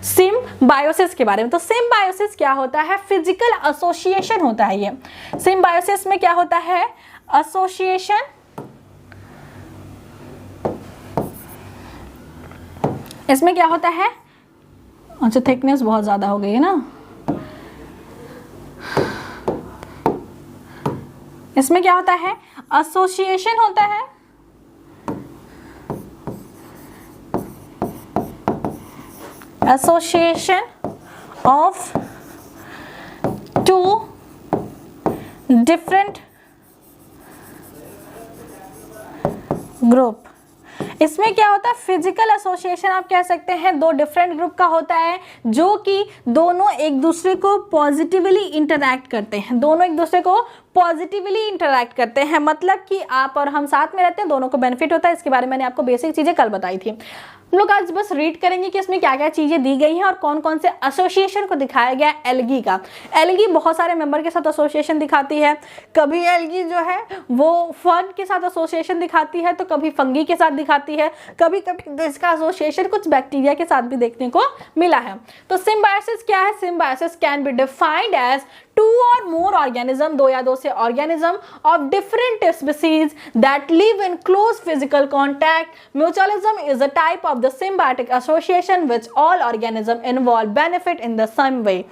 सिम्बायोसिस के बारे में। तो सिम्बायोसिस क्या होता है, फिजिकल एसोसिएशन होता है। ये सिम्बायोसिस में क्या होता है, एसोसिएशन। इसमें क्या होता है, अच्छा थिकनेस बहुत ज्यादा हो गई है ना, इसमें क्या होता है, एसोसिएशन होता है। association of two different group। इसमें क्या होता है, फिजिकल एसोसिएशन आप कह सकते हैं दो डिफरेंट ग्रुप का होता है जो कि दोनों एक दूसरे को पॉजिटिवली इंटरैक्ट करते हैं, दोनों एक दूसरे को पॉजिटिवली इंटरैक्ट करते हैं, मतलब कि आप और हम साथ में रहते हैं, दोनों को बेनिफिट होता है। इसके बारे में मैंने आपको बेसिक चीजें कल बताई थी। हम लोग आज बस रीड करेंगे कि इसमें क्या क्या चीजें दी गई हैं और कौन कौन से एसोसिएशन को दिखाया गया है एल्गी का। एल्गी बहुत सारे मेंबर के साथ एसोसिएशन दिखाती है, कभी एल्गी जो है वो फर्न के साथ एसोसिएशन दिखाती है, तो कभी फंगी के साथ दिखाती है, कभी कभी इसका एसोसिएशन कुछ बैक्टीरिया के साथ भी देखने को मिला है। तो सिम्बायोसिस क्या है? Symbiosis can be defined as two or more organism, दो या दो से organism of different species that live in close physical contact. Mutualism is a type of the symbiotic association which all organisms involved benefit in the same way।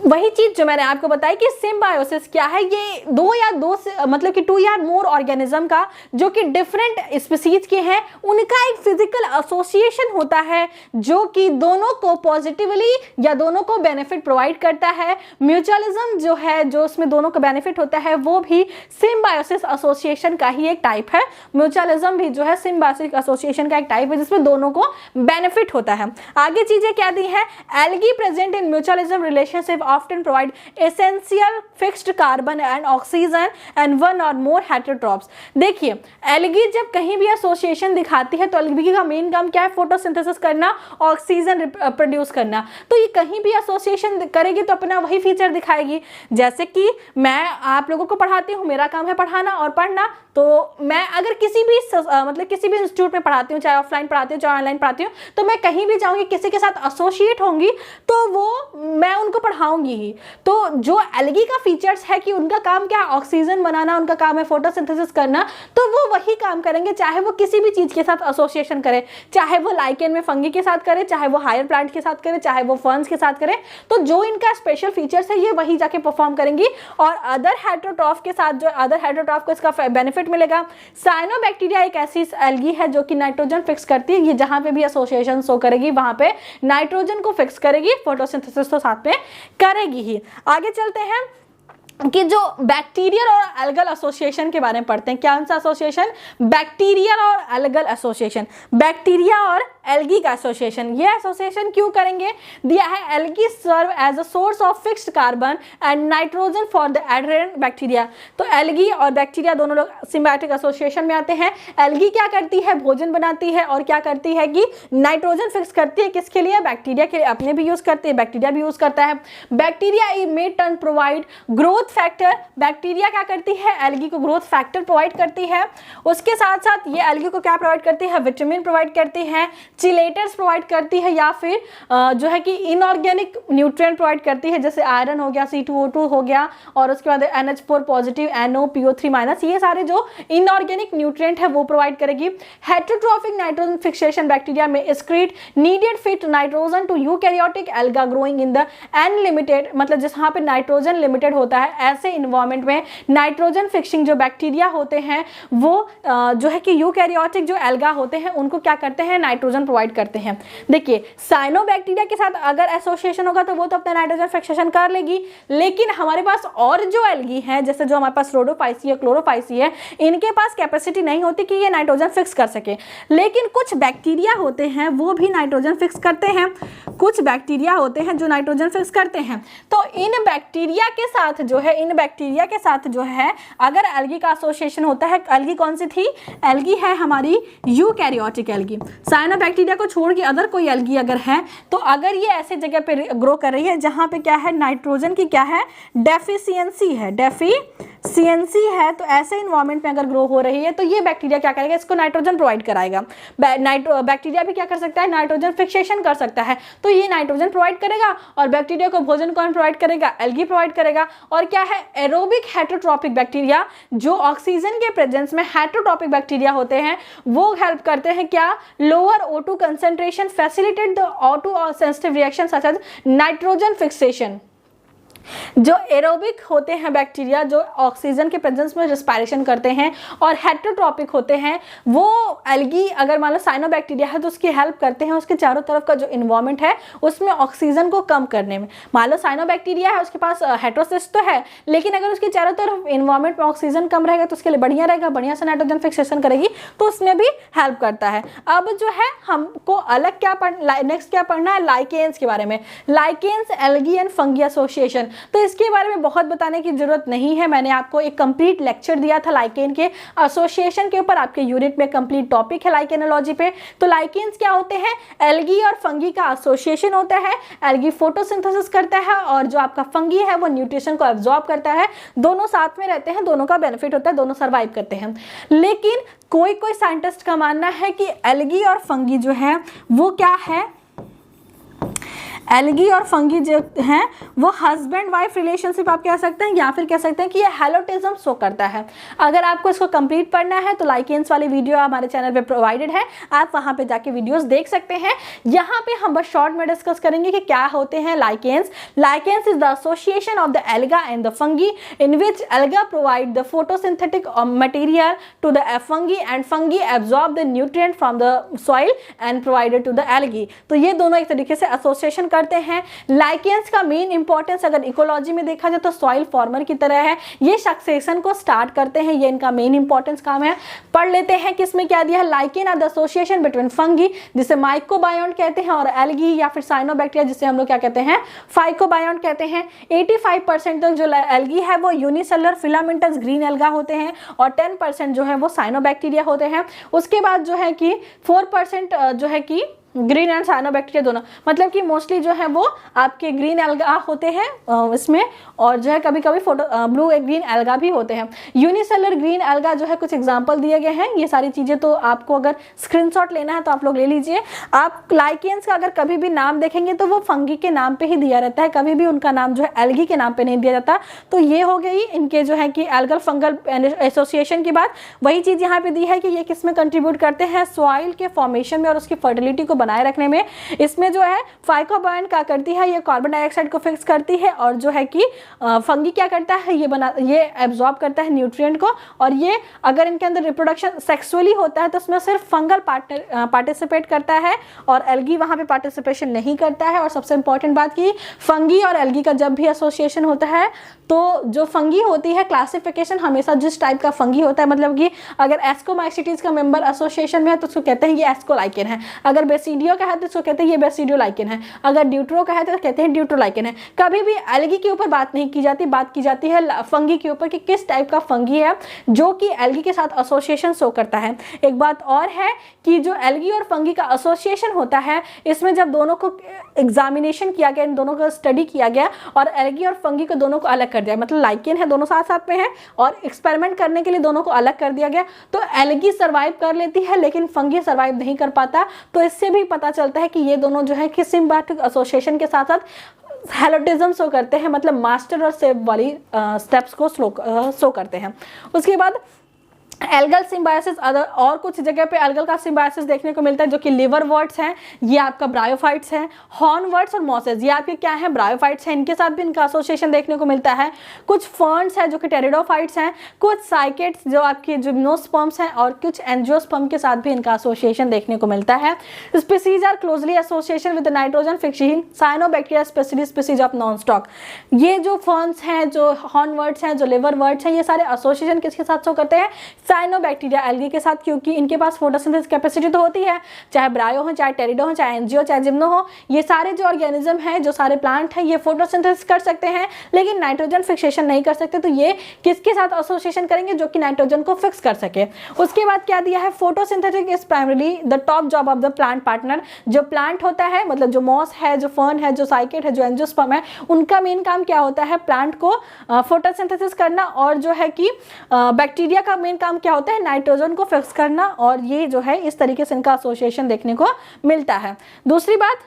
वही चीज जो मैंने आपको बताई कि सिम्बायोसिस क्या है, ये दो या दो से मतलब कि टू या मोर ऑर्गेनिज्म का जो कि डिफरेंट स्पीसीज के हैं उनका एक फिजिकल एसोसिएशन होता है जो कि दोनों को पॉजिटिवली या दोनों को बेनिफिट प्रोवाइड करता है। म्यूचुअलिज्म जो है, जो उसमें दोनों को बेनिफिट होता है, वो भी सिम्बायोसिस एसोसिएशन का ही एक टाइप है। म्यूचुअलिज्म भी जो है सिम्बायोसिस एसोसिएशन का एक टाइप है जिसमें दोनों को बेनिफिट होता है। आगे चीजें क्या दी है, algae present in mutualism relation often provide essential fixed carbon and oxygen and one or more heterotrophs। देखिए एल्गी जब कहीं भी एसोसिएशन दिखाती है तो एल्गी का मेन काम क्या है, फोटोसिंथेसिस करना, ऑक्सीजन प्रोड्यूस करना। तो ये कहीं भी एसोसिएशन करेगी तो अपना वही फीचर दिखाएगी। जैसे कि मैं आप लोगों को पढ़ाती हूँ, मेरा काम है पढ़ाना और पढ़ना, तो मैं अगर किसी भी मतलब किसी भी इंस्टीट्यूट में पढ़ाती हूँ, चाहे ऑफलाइन पढ़ाती हूँ चाहे ऑनलाइन पढ़ाती हूँ, तो मैं कहीं भी जाऊँगी किसी के साथ एसोसिएट होंगी तो वो मैं उनको पढ़ाऊंगी ही। तो जो एल्गी का फीचर्स है कि उनका काम क्या है, ऑक्सीजन बनाना, उनका काम है फोटोसिंथेसिस करना, तो वो वही काम करेंगे चाहे वो किसी भी चीज के साथ एसोसिएशन करे, चाहे वो लाइकेन में फंगी के साथ करे, चाहे वो हायर प्लांट के साथ करे, चाहे वो फर्न्स के साथ करे। तो जो इनका स्पेशल फीचर्स है ये वही जाके परफॉर्म करेंगी और अदर हेटेरोट्रॉफ के साथ, जो अदर हेटेरोट्रॉफ को इसका बेनिफिट मिलेगा। साइनोबैक्टीरिया एक ऐसी एल्गी है जो कि नाइट्रोजन फिक्स करती है, ये जहां पे भी एसोसिएशन शो करेगी वहां पे नाइट्रोजन को फिक्स करेगी, फोटोसिंथेसिस तो साथ में करेगी ही। आगे चलते हैं कि जो बैक्टीरियल और एल्गल एसोसिएशन के बारे में पढ़ते हैं। क्या सा एसोसिएशन, बैक्टीरियल और एल्गल एसोसिएशन, बैक्टीरिया और एल्गी का एसोसिएशन। ये एसोसिएशन क्यों करेंगे, दिया है algae serve as a source of fixed carbon and nitrogen for the adherent bacteria. तो एल्गी और बैक्टीरिया दोनों लोग सिम्बायोटिक एसोसिएशन में आते हैं। एल्गी क्या करती है, भोजन बनाती है और क्या करती है कि नाइट्रोजन फिक्स करती है, किसके लिए, बैक्टीरिया के लिए। अपने भी यूज करती है, बैक्टीरिया भी यूज करता है। बैक्टीरिया मे turn provide growth factor, bacteria क्या करती है, एल्गी को ग्रोथ फैक्टर प्रोवाइड करती है। उसके साथ साथ ये एल्गी को क्या प्रोवाइड करती है, विटामिन प्रोवाइड करती है, चिलेटर्स प्रोवाइड करती है, या फिर जो है कि इनऑर्गेनिक न्यूट्रिएंट प्रोवाइड करती है, जैसे आयरन हो गया, C2O2 हो गया, और उसके बाद NH4 positive, NO, PO3 minus, ये सारे जो इनऑर्गेनिक न्यूट्रिएंट है वो प्रोवाइड करेगी। हेटेरोट्रॉफिक नाइट्रोजन फिक्सेशन बैक्टीरिया में excrete needed fit nitrogen to eukaryotic alga growing in the unlimited, मतलब जहां पे नाइट्रोजन लिमिटेड होता है ऐसे इन्वायरमेंट में नाइट्रोजन फिक्सिंग जो बैक्टीरिया होते हैं वो जो है कि यूकैरियोटिक जो एल्गा होते हैं उनको क्या करते हैं, नाइट्रोजन प्रोवाइड करते हैं। देखिए साइनोबैक्टीरिया के साथ अगर एसोसिएशन होगा तो वो तो अपना नाइट्रोजन फिक्सेशन कर लेगी, लेकिन हमारे पास और जो एल्गी हैं, जैसे जो हमारे पास रोडोफाइसी है, क्लोरोफाइसी है, इनके पास कैपेसिटी नहीं होती कि ये नाइट्रोजन फिक्स कर सके। लेकिन कुछ बैक्टीरिया होते हैं वो भी नाइट्रोजन फिक्स करते हैं, कुछ बैक्टीरिया होते हैं जो नाइट्रोजन फिक्स करते हैं। तो इन बैक्टीरिया के साथ जो है अगर एल्गी का एसोसिएशन होता है, एल्गी कौन सी थी, एल्गी है हमारी यूकैरियोटिक एल्गी। साइनोबैक्टीरिया को छोड़ के अदर कोई एल्गी अगर है तो अगर ये ऐसे जगह पे ग्रो कर रही है जहां पे क्या है, नाइट्रोजन की क्या है, डेफिशिएंसी है, तो ऐसे इन्वायरमेंट में अगर ग्रो हो रही है तो ये बैक्टीरिया क्या करेगा, इसको नाइट्रोजन प्रोवाइड कराएगा। बैक्टीरिया भी क्या कर सकता है, नाइट्रोजन फिक्सेशन कर सकता है, तो ये नाइट्रोजन प्रोवाइड करेगा। और बैक्टीरिया को भोजन कौन प्रोवाइड करेगा, एल्गी प्रोवाइड करेगा। और क्या है, एरोबिक हेटेरोट्रॉपिक बैक्टीरिया, जो ऑक्सीजन के प्रेजेंस में हेटेरोट्रॉपिक बैक्टीरिया होते हैं, वो हेल्प करते हैं क्या, lower O2 concentration, facilitate the O2 sensitive reaction such as nitrogen fixation. जो एरोबिक होते हैं बैक्टीरिया, जो ऑक्सीजन के प्रेजेंस में रेस्पिरेशन करते हैं, और हेटेरोट्रॉपिक होते हैं वो एल्गी, अगर मान लो साइनोबैक्टीरिया है तो उसकी हेल्प करते हैं उसके चारों तरफ का जो इन्वायरमेंट है उसमें ऑक्सीजन को कम करने में। मान लो साइनोबैक्टीरिया है, उसके पास हेटेरोसिस्ट तो है, लेकिन अगर उसके चारों तरफ इन्वायरमेंट में ऑक्सीजन कम रहेगा तो उसके लिए बढ़िया रहेगा, बढ़िया से नाइट्रोजन फिक्सेशन करेगी, तो उसमें भी हेल्प करता है। अब जो है हमको अलग क्या नेक्स्ट क्या पढ़ना है, लाइकेन्स के बारे में। Lichens algae and fungi association, तो इसके बारे में बहुत बताने की जरूरत नहीं है, मैंने आपको एक कंप्लीट लेक्चर दिया था लाइकेन के एसोसिएशन के ऊपर, आपके यूनिट में कंप्लीट टॉपिक है लाइकेनोलॉजी पे। तो लाइकेन्स क्या होते हैं, एल्गी और फंगी का एसोसिएशन होता है। एल्गी फोटोसिंथेसिस करता है और जो आपका फंगी है वो न्यूट्रिशन को एब्जॉर्ब करता है, दोनों साथ में रहते हैं, दोनों का बेनिफिट होता है, दोनों सर्वाइव करते हैं। लेकिन कोई कोई साइंटिस्ट का मानना है कि एल्गी और फंगी जो है वो क्या है, एल्गी और फंगी जो हैं वो हस्बैंड वाइफ रिलेशनशिप आप कह सकते हैं, या फिर कह सकते हैं कि ये हेलोटिज्म शो करता है। अगर आपको इसको कंप्लीट पढ़ना है तो लाइकेन्स वाली वीडियो हमारे चैनल पे प्रोवाइडेड है, आप वहां पे जाके वीडियोस देख सकते हैं। यहाँ पे हम बस शॉर्ट में डिस्कस करेंगे कि क्या होते हैं lichens. Lichens is the association of the alga and the fungi in which alga provide the photosynthetic material to the fungi and fungi absorb the nutrient from the soil and provided to the algae. तो ये दोनों एक तरीके से एसोसिएशन करते हैं। लाइकेन्स का मेन इंपॉर्टेंस अगर इकोलॉजी में देखा जाए तो सॉइल फॉर्मर की तरह है, ये सक्सेशन को स्टार्ट करते हैं, ये इनका मेन इंपॉर्टेंस काम है। पढ़ लेते हैं किसमें क्या दिया है। Lichen are the association between fungi जिसे माइकोबायोन्ट कहते हैं और एल्गी या फिर साइनोबैक्टीरिया जिसे हम लोग क्या कहते हैं, फाइकोबायोन्ट कहते हैं। 85% तक जो एल्गी है वो यूनिसेलुलर फिलामेंटस ग्रीन एल्गा होते हैं और 10% जो है वो साइनोबैक्टीरिया होते हैं। उसके बाद जो है कि 4% जो है कि ग्रीन एंड साइनोबैक्टीरिया दोनों, मतलब कि मोस्टली जो है वो आपके ग्रीन एल्गा होते हैं इसमें, और जो है कभी कभी ब्लू ग्रीन एल्गा भी होते हैं। यूनिसेलुलर ग्रीन एल्गा जो है कुछ एग्जांपल दिए गए हैं, ये सारी चीज़ें तो आपको अगर स्क्रीनशॉट लेना है तो आप लोग ले लीजिए। आप लाइकेन्स का अगर कभी भी नाम देखेंगे तो वो फंगी के नाम पे ही दिया रहता है, कभी भी उनका नाम जो है एल्गी के नाम पे नहीं दिया जाता। तो ये हो गई इनके जो है कि एल्गल फंगल एसोसिएशन की बात। वही चीज़ यहाँ पे दी है कि ये किस में कंट्रीब्यूट करते हैं, सॉइल के फॉर्मेशन में और उसकी फर्टिलिटी को बनाए रखने में। इसमें जो है फाइकोबायोन्ट क्या करती है, ये कार्बन डाइऑक्साइड को फिक्स करती है, और जो है कि फंगी क्या करता है, ये एब्जॉर्ब करता है न्यूट्रिएंट को। और ये अगर इनके अंदर रिप्रोडक्शन सेक्सुअली होता है तो उसमें सिर्फ फंगल पार्टिसिपेट करता है और एल्गी वहां पे पार्टिसिपेशन नहीं करता है। और सबसे इंपॉर्टेंट बात की, फंगी और एल्गी का जब भी एसोसिएशन होता है तो जो फंगी होती है, क्लासिफिकेशन हमेशा जिस टाइप का फंगी होता है, मतलब कि अगर एस्कोमाइसिटीज का मेंबर एसोसिएशन में है तो उसको कहते हैं ये एस्कोलाइकेन है, अगर बेसिडियो का है तो उसको कहते हैं ये बेसिडियोलाइकेन है, अगर ड्यूट्रो का है तो कहते हैं ड्यूट्रोलाइकेन है। कभी भी एल्गी के ऊपर बात नहीं की जाती, बात की जाती है फंगी के ऊपर कि किस टाइप का फंगी है जो कि एल्गी के साथ एसोसिएशन शो करता है। एक बात और है कि जो एल्गी और फंगी का एसोसिएशन होता है, इसमें जब दोनों को एग्जामिनेशन किया गया, इन दोनों का स्टडी किया गया और एल्गी और फंगी को दोनों को अलग कर दिया, मतलब लाइकेन है दोनों साथ साथ में है और एक्सपेरिमेंट करने के लिए दोनों को अलग कर दिया गया, तो एल्गी सर्वाइव कर लेती है लेकिन फंगी सर्वाइव नहीं कर पाता। तो इससे भी पता चलता है कि ये दोनों जो है कि सिम्बायोटिक एसोसिएशन के साथ साथ हेलोटिज्म शो करते हैं, मतलब मास्टर और सेव वाली स्टेप्स को शो करते हैं। उसके बाद एल्गल सिम्बायोसिस, अदर और कुछ जगह पे एल्गल का सिम्बायोसिस देखने को मिलता है जो कि लिवरवर्ट्स हैं, ये आपका ब्रायोफाइट्स हैं। हॉर्नवर्ट्स और मॉसेस ये आपके क्या हैं, ब्रायोफाइट्स हैं, इनके साथ भी इनका एसोसिएशन देखने को मिलता है। कुछ फर्न्स हैं जो कि टेरिडोफाइट्स हैं, कुछ साइकेट्स जो आपके जिम्नोस्पर्म्स हैं और कुछ एंजियोस्पर्म के साथ भी इनका एसोसिएशन देखने को मिलता है। Species are closely association with nitrogen fixing cyanobacteria specially species of non stock. ये जो फर्न्स हैं, जो हॉर्नवर्ट्स हैं, जो लिवरवर्ट्स हैं, ये सारे एसोसिएशन किसके साथ शो करते हैं, साइनोबैक्टीरिया एल्गी के साथ, क्योंकि इनके पास फोटोसिंथेसिस कैपेसिटी तो होती है, चाहे ब्रायो हो, चाहे टेरिडो हो, चाहे एंजियो, चाहे जिम्नो हो, ये सारे जो ऑर्गेनिज्म हैं, जो सारे प्लांट हैं, ये फोटोसिंथेसिस कर सकते हैं लेकिन नाइट्रोजन फिक्सेशन नहीं कर सकते। तो ये किसके साथ एसोसिएशन करेंगे, जो कि नाइट्रोजन को फिक्स कर सके। उसके बाद क्या दिया है, photosynthetic is primarily the top job of the plant partner. जो प्लांट होता है, मतलब जो मॉस है, जो फर्न है, जो साइकेट है, जो एंजियोस्पर्म है, उनका मेन काम क्या होता है, प्लांट को फोटोसिंथेसिस करना, और जो है कि बैक्टीरिया का मेन काम क्या होता है, नाइट्रोजन को फिक्स करना। और ये जो है इस तरीके से इनका एसोसिएशन देखने को मिलता है। दूसरी बात,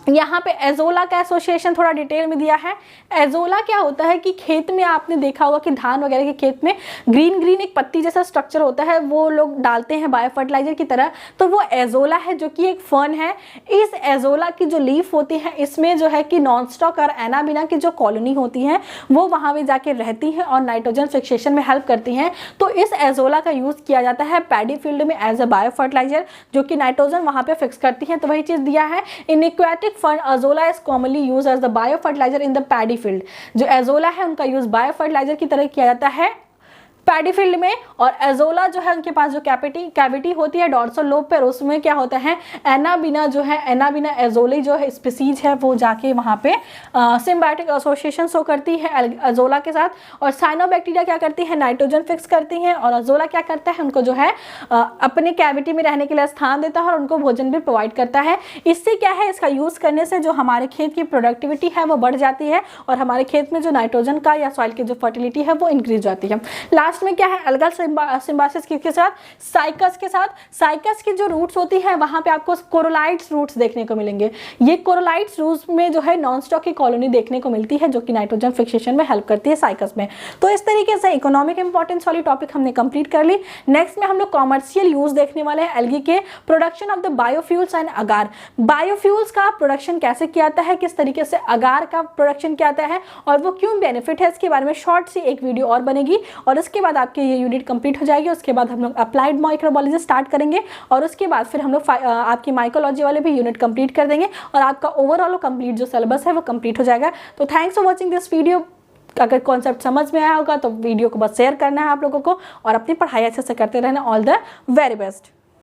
यहाँ पे एजोला का एसोसिएशन थोड़ा डिटेल में दिया है। एजोला क्या होता है कि खेत में आपने देखा होगा कि धान वगैरह के खेत में ग्रीन ग्रीन एक पत्ती जैसा स्ट्रक्चर होता है, वो लोग डालते हैं बायो फर्टिलाइजर की तरह, तो वो एजोला है जो कि एक फर्न है। इस एजोला की जो लीफ होती है इसमें जो है कि नॉन स्टॉक और एनाबिना की जो कॉलोनी होती है वो वहाँ पे जाके रहती हैं और नाइट्रोजन फिक्सेशन में हेल्प करती हैं। तो इस एजोला का यूज़ किया जाता है पैडी फील्ड में एज अ बायो फर्टिलाइजर, जो कि नाइट्रोजन वहाँ पे फिक्स करती है। तो वही चीज़ दिया है। In aquatic fern azolla is commonly use as the bio fertiliser in the paddy field. जो एजोला है उनका यूज बायो फर्टिलाइजर की तरह किया जाता है पैडी फील्ड में। और एजोला जो है उनके पास जो कैविटी होती है डॉर्सल लोब पर, उसमें क्या होता है एनाबिना जो है, एनाबिना एजोली जो है स्पीसीज है वो जाके वहाँ पे सिम्बायोटिक एसोसिएशन शो करती है एजोला के साथ। और साइनोबैक्टीरिया क्या करती है, नाइट्रोजन फिक्स करती हैं, और एजोला क्या करता है, उनको जो है अपने कैविटी में रहने के लिए स्थान देता है और उनको भोजन भी प्रोवाइड करता है। इससे क्या है, इसका यूज़ करने से जो हमारे खेत की प्रोडक्टिविटी है वो बढ़ जाती है और हमारे खेत में जो नाइट्रोजन का या सॉइल की जो फर्टिलिटी है वो इंक्रीज जाती है। लास्ट में क्या है, अलगल सिम्बायोसिस के साथ साइकस के साथ। साइकस की जो रूट्स होती है वहां पे आपको कोरोलाइट्स रूट्स देखने को मिलेंगे। ये कोरोलाइट्स रूट्स में जो है नॉन स्टॉक की कॉलोनी देखने को मिलती है जो कि नाइट्रोजन फिक्सेशन में हेल्प करती है साइकस में। तो इस तरीके से इकोनॉमिक इंपॉर्टेंस वाली टॉपिक हमने कंप्लीट कर ली। नेक्स्ट में हम लोग कॉमर्शियल यूज देखने वाले हैं एल्गी के, production of the biofuels and agar. Biofuels का प्रोडक्शन कैसे किया जाता है, किस तरीके से अगार का प्रोडक्शन किया जाता है और वो क्यों बेनिफिट है, इसके बारे में शॉर्ट सी एक वीडियो और बनेगी और इसके बाद आपकी ये यूनिट कंप्लीट हो जाएगी। उसके बाद हम लोग अप्लाइड माइक्रोबायोलॉजी स्टार्ट करेंगे और उसके बाद फिर हम लोग आपकी माइकोलॉजी वाले भी यूनिट कंप्लीट कर देंगे और आपका ओवरऑल कंप्लीट जो सिलेबस है वो कंप्लीट हो जाएगा। तो thanks for watching this video. अगर कॉन्सेप्ट समझ में आया होगा तो वीडियो को बस शेयर करना है आप लोगों को और अपनी पढ़ाई अच्छे से करते रहना। All the very best.